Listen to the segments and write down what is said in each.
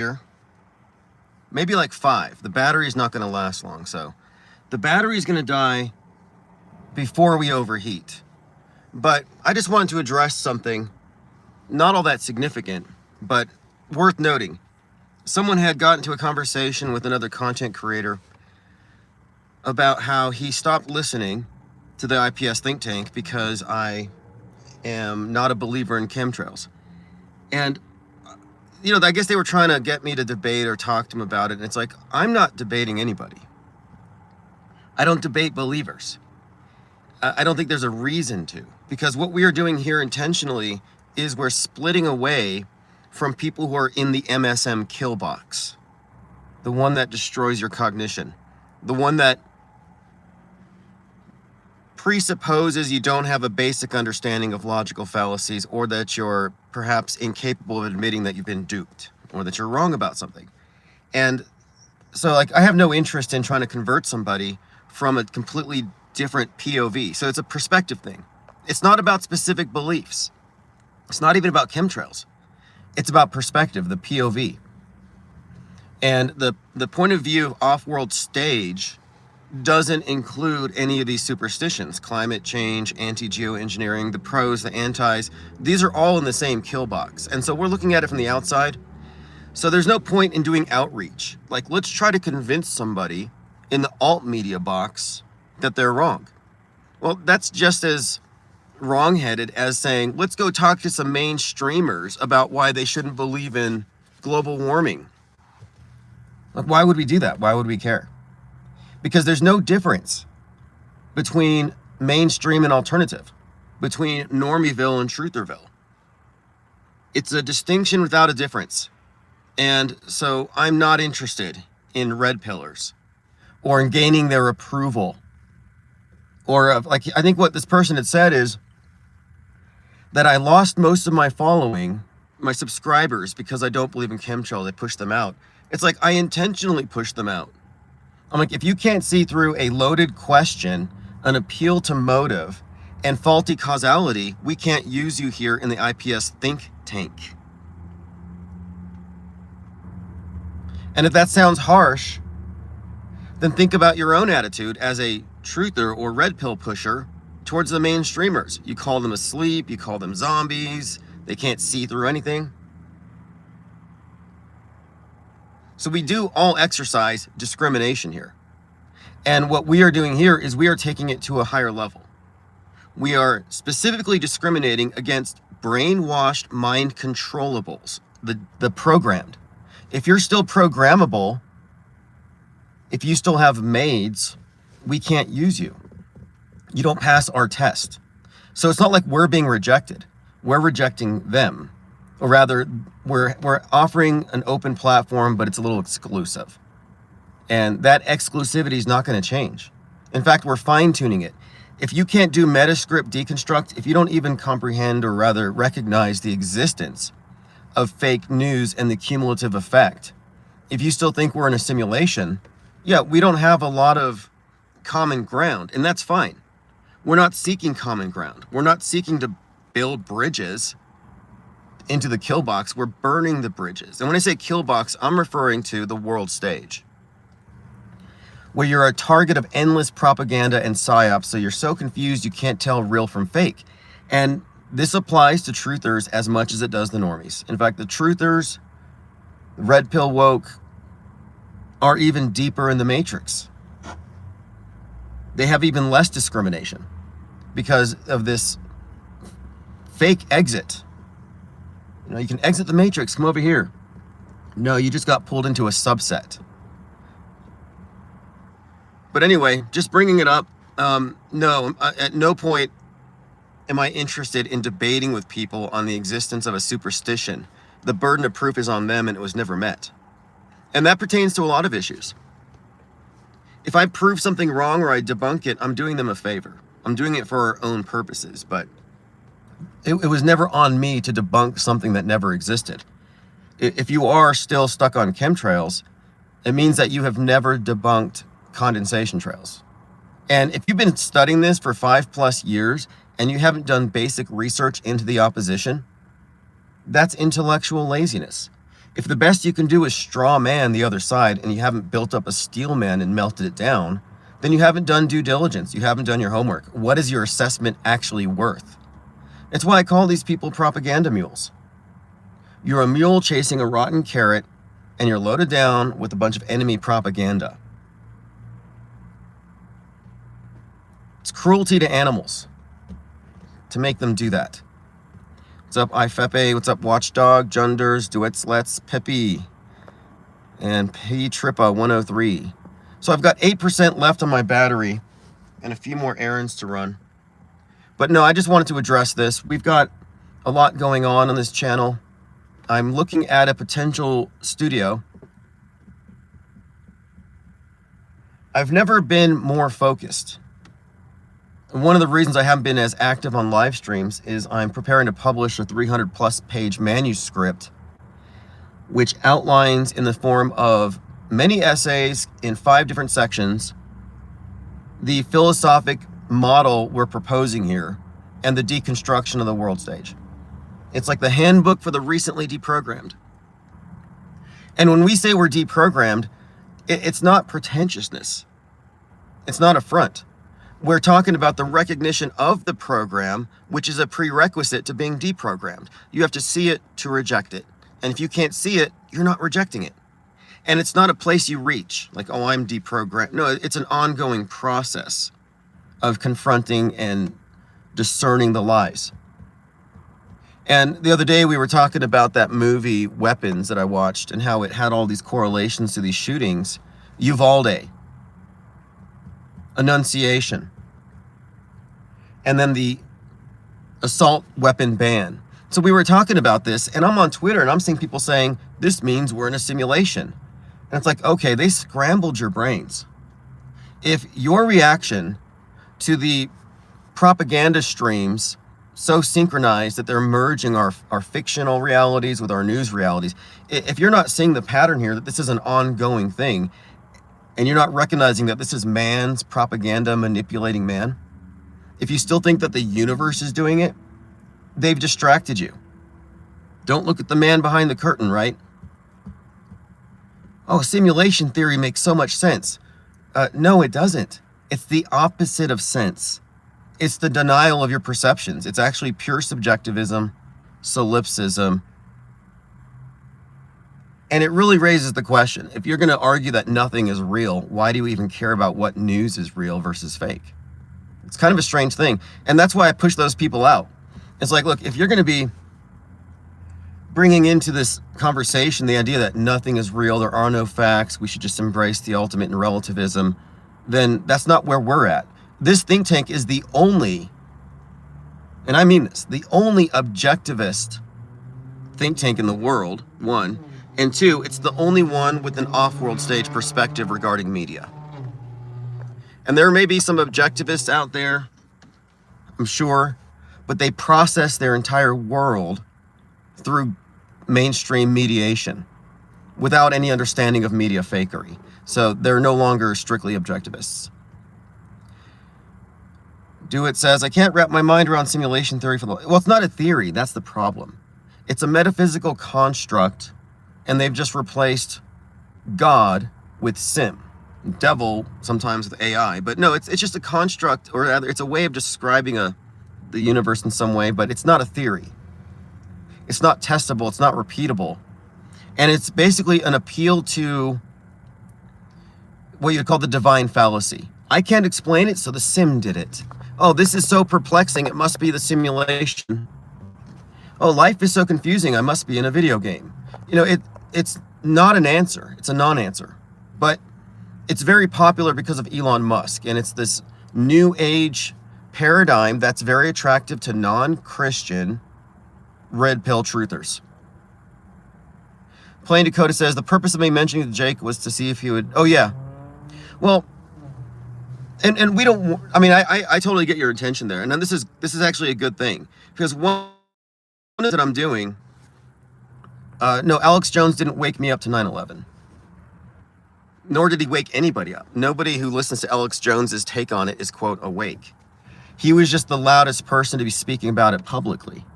here, maybe like 5. The battery is not going to last long, so the battery is going to die before we overheat. But I just wanted to address something not all that significant, but worth noting. Someone had gotten into a conversation with another content creator about how he stopped listening to the IPS think tank because I am not a believer in chemtrails. And, you know, I guess they were trying to get me to debate or talk to him about it. And it's like, I'm not debating anybody. I don't debate believers. I don't think there's a reason to, because what we are doing here intentionally is we're splitting away from people who are in the MSM killbox, the one that destroys your cognition, the one that presupposes you don't have a basic understanding of logical fallacies, or that you're perhaps incapable of admitting that you've been duped, or that you're wrong about something. And so, like, I have no interest in trying to convert somebody from a completely different POV. So it's a perspective thing. It's not about specific beliefs. It's not even about chemtrails. It's about perspective, the POV. And the point of view of off-world stage doesn't include any of these superstitions. Climate change, anti-geoengineering, the pros, the antis. These are all in the same kill box. And so we're looking at it from the outside. So there's no point in doing outreach. Like, let's try to convince somebody in the alt media box that they're wrong. Well, that's just as wrong-headed as saying, let's go talk to some mainstreamers about why they shouldn't believe in global warming. Like, why would we do that? Why would we care? Because there's no difference between mainstream and alternative, between Normieville and Trutherville. It's a distinction without a difference. And so I'm not interested in red pillars or in gaining their approval. Or like, I think what this person had said is that I lost most of my following, my subscribers, because I don't believe in chemtrails. I pushed them out. It's like, I intentionally pushed them out. I'm like, if you can't see through a loaded question, an appeal to motive, and faulty causality, we can't use you here in the IPS think tank. And if that sounds harsh, then think about your own attitude as a truther or red pill pusher towards the mainstreamers. You call them asleep, you call them zombies, they can't see through anything. So we do all exercise discrimination here. And what we are doing here is we are taking it to a higher level. We are specifically discriminating against brainwashed mind controllables, the programmed. If you're still programmable, if you still have maids, we can't use you. You don't pass our test. So it's not like we're being rejected. We're rejecting them. Or rather, we're offering an open platform, but it's a little exclusive. And that exclusivity is not going to change. In fact, we're fine-tuning it. If you can't do Metascript deconstruct, if you don't even comprehend or rather recognize the existence of fake news and the cumulative effect, if you still think we're in a simulation, yeah, we don't have a lot of common ground, and that's fine. We're not seeking common ground. We're not seeking to build bridges into the kill box. We're burning the bridges. And when I say kill box, I'm referring to the world stage, where you're a target of endless propaganda and psyops, so you're so confused you can't tell real from fake. And this applies to truthers as much as it does the normies. In fact, the truthers, red pill woke, are even deeper in the matrix. They have even less discrimination because of this fake exit. You know, you can exit the matrix, come over here. No, you just got pulled into a subset. But anyway, just bringing it up, no, at no point am I interested in debating with people on the existence of a superstition. The burden of proof is on them, and it was never met. And that pertains to a lot of issues. If I prove something wrong or I debunk it, I'm doing them a favor. I'm doing it for our own purposes, but it was never on me to debunk something that never existed. If you are still stuck on chemtrails, it means that you have never debunked condensation trails. And if you've been studying this for 5+ years and you haven't done basic research into the opposition, that's intellectual laziness. If the best you can do is straw man the other side and you haven't built up a steel man and melted it down, then you haven't done due diligence. You haven't done your homework. What is your assessment actually worth? It's why I call these people propaganda mules. You're a mule chasing a rotten carrot, and you're loaded down with a bunch of enemy propaganda. It's cruelty to animals to make them do that. What's up, IFEPE? What's up, Watchdog, Junders, Duetslets, Peppy, and P Trippa 103. So I've got 8% left on my battery and a few more errands to run. But no, I just wanted to address this. We've got a lot going on this channel. I'm looking at a potential studio. I've never been more focused. And one of the reasons I haven't been as active on live streams is I'm preparing to publish a 300+ page manuscript, which outlines in the form of many essays in 5 different sections the philosophic model we're proposing here and the deconstruction of the world stage. It's like the handbook for the recently deprogrammed. And when we say we're deprogrammed, it's not pretentiousness. It's not a front. We're talking about the recognition of the program, which is a prerequisite to being deprogrammed. You have to see it to reject it. And if you can't see it, you're not rejecting it. And it's not a place you reach, like, oh, I'm deprogrammed. No, it's an ongoing process of confronting and discerning the lies. And the other day we were talking about that movie Weapons that I watched and how it had all these correlations to these shootings. Uvalde, Annunciation, and then the assault weapon ban. So we were talking about this, and I'm on Twitter and I'm seeing people saying, this means we're in a simulation. And it's like, okay, they scrambled your brains. If your reaction to the propaganda streams so synchronized that they're merging our fictional realities with our news realities, if you're not seeing the pattern here, that this is an ongoing thing, and you're not recognizing that this is man's propaganda manipulating man, if you still think that the universe is doing it, they've distracted you. Don't look at the man behind the curtain, right? Oh, simulation theory makes so much sense. No, it doesn't. It's the opposite of sense. It's the denial of your perceptions. It's actually pure subjectivism, solipsism. And it really raises the question, if you're going to argue that nothing is real, why do you even care about what news is real versus fake? It's kind of a strange thing. And that's why I push those people out. It's like, look, if you're going to be bringing into this conversation the idea that nothing is real, there are no facts, we should just embrace the ultimate in relativism, then that's not where we're at. This think tank is the only, and I mean this, the only objectivist think tank in the world, one, and two, it's the only one with an off-world stage perspective regarding media. And there may be some objectivists out there, I'm sure, but they process their entire world through mainstream mediation without any understanding of media fakery. So they're no longer strictly objectivists. Dewitt says, I can't wrap my mind around simulation theory for the... Well, it's not a theory. That's the problem. It's a metaphysical construct, and they've just replaced God with sim. Devil sometimes with AI. But no, it's just a construct, or rather, it's a way of describing the universe in some way, but it's not a theory. It's not testable. It's not repeatable. And it's basically an appeal to what you'd call the divine fallacy. I can't explain it, so the sim did it. Oh, this is so perplexing, it must be the simulation. Oh, life is so confusing, I must be in a video game. You know, it's not an answer, it's a non-answer. But it's very popular because of Elon Musk, and it's this new age paradigm that's very attractive to non-Christian red pill truthers. Plain Dakota says, the purpose of me mentioning Jake was to see if he would... Oh, yeah. Well... And we don't, I mean, I totally get your intention there. And then this is actually a good thing. Because one that I'm doing, no, Alex Jones didn't wake me up to 9/11. Nor did he wake anybody up. Nobody who listens to Alex Jones's take on it is, quote, awake. He was just the loudest person to be speaking about it publicly.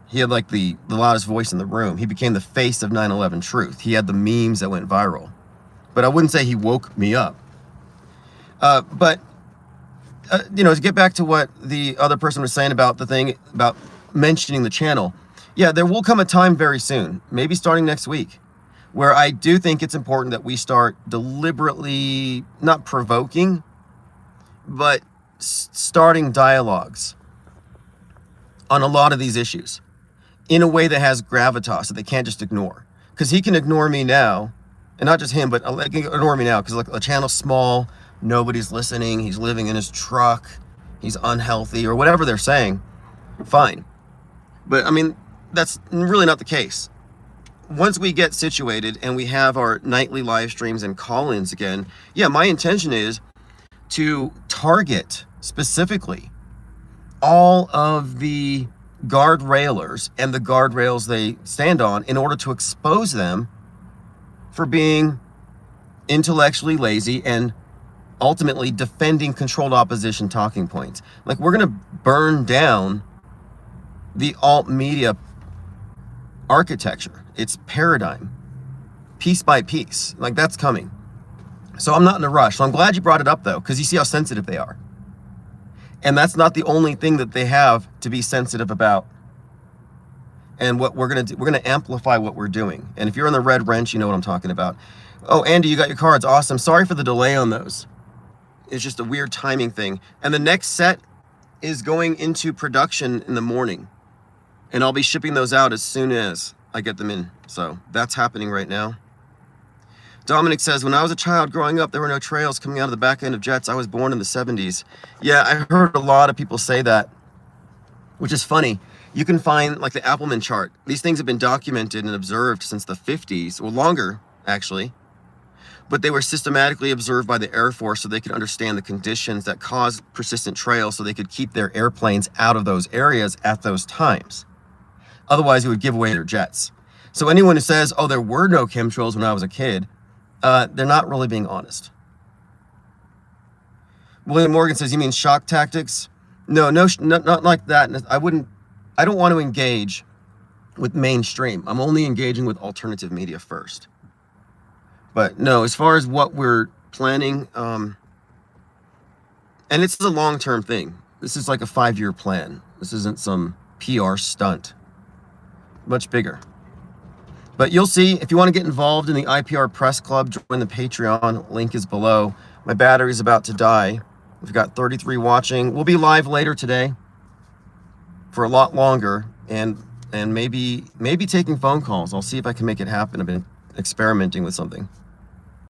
He had like the loudest voice in the room. He became the face of 9/11 truth. He had the memes that went viral. But I wouldn't say he woke me up. But to get back to what the other person was saying about the thing about mentioning the channel, yeah, there will come a time very soon, maybe starting next week, where I do think it's important that we start deliberately, not provoking, but starting dialogues on a lot of these issues in a way that has gravitas that they can't just ignore. Because he can ignore me now, and not just him, but he can ignore me now because like the channel's small, nobody's listening, he's living in his truck, he's unhealthy, or whatever they're saying. Fine. But I mean, that's really not the case. Once we get situated and we have our nightly live streams and call-ins again, yeah, my intention is to target specifically all of the guardrailers and the guardrails they stand on in order to expose them for being intellectually lazy and ultimately defending controlled opposition talking points. Like, we're going to burn down the alt media architecture, its paradigm, piece by piece. Like, that's coming. So I'm not in a rush. So I'm glad you brought it up, though, because you see how sensitive they are. And that's not the only thing that they have to be sensitive about. And what we're going to do, we're going to amplify what we're doing. And if you're in the red wrench, you know what I'm talking about. Oh, Andy, you got your cards. Awesome. Sorry for the delay on those. It's just a weird timing thing. And the next set is going into production in the morning. And I'll be shipping those out as soon as I get them in. So that's happening right now. Dominic says, when I was a child growing up, there were no trails coming out of the back end of jets. I was born in the 70s. Yeah, I heard a lot of people say that, which is funny. You can find like the Appleman chart. These things have been documented and observed since the 50s, or longer, actually. But they were systematically observed by the Air Force so they could understand the conditions that caused persistent trails so they could keep their airplanes out of those areas at those times. Otherwise, it would give away their jets. So anyone who says, oh, there were no chemtrails when I was a kid, they're not really being honest. William Morgan says, you mean shock tactics? No, not like that. I don't want to engage with mainstream. I'm only engaging with alternative media first. But no, as far as what we're planning, and it's a long-term thing. This is like a 5-year plan. This isn't some PR stunt. Much bigger. But you'll see, if you want to get involved in the IPR Press Club, join the Patreon. Link is below. My battery's about to die. We've got 33 watching. We'll be live later today for a lot longer, and maybe taking phone calls. I'll see if I can make it happen. I've been experimenting with something.